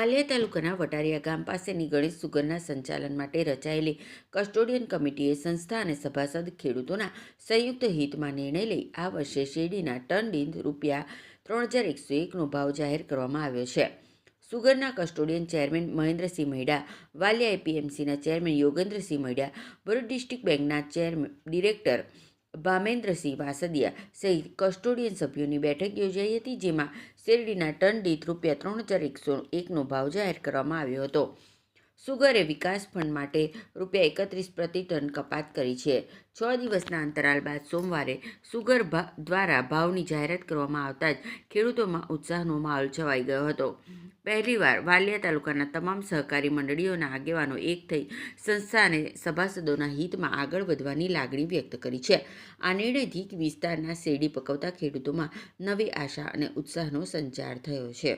વાલિયા તાલુકાના વટારિયા ગામ પાસેની ગણેશ સુગરના સંચાલન માટે રચાયેલી કસ્ટોડિયન કમિટીએ સંસ્થા અને સભાસદ ખેડૂતોના સંયુક્ત હિતમાં નિર્ણય લઈ આ વર્ષે શેરડીના ટન દીઠ ₹3101નો ભાવ જાહેર કરવામાં આવ્યો છે. સુગરના custodian chairman Mahendra Singh મૈડા, Valia એપીએમસીના chairman Yogendrasinh મૈડા, Bharuch district બેંકના ડિરેક્ટર ભામેન્દ્રસિંહ વાસદિયા સહિત કસ્ટોડિયન સભ્યોની બેઠક યોજાઈ હતી, જેમાં શેરડીના ટન દીઠ ₹3101નો ભાવ જાહેર કરવામાં આવ્યો હતો. સુગરે વિકાસ ફંડ માટે ₹31 પ્રતિ ટન કપાત કરી છે. 6 દિવસના અંતરાલ બાદ સોમવારે સુગર દ્વારા ભાવની જાહેરાત કરવામાં આવતા જ ખેડૂતોમાં ઉત્સાહનો માહોલ છવાઈ ગયો હતો. પહેલીવાર વાલિયા તાલુકાના તમામ સહકારી મંડળીઓના આગેવાનો એક થઈ સંસ્થા અને સભાસદોના હિતમાં આગળ વધવાની લાગણી વ્યક્ત કરી છે. આ નિર્ણયથી વિસ્તારના શેરડી પકવતા ખેડૂતોમાં નવી આશા અને ઉત્સાહનો સંચાર થયો છે.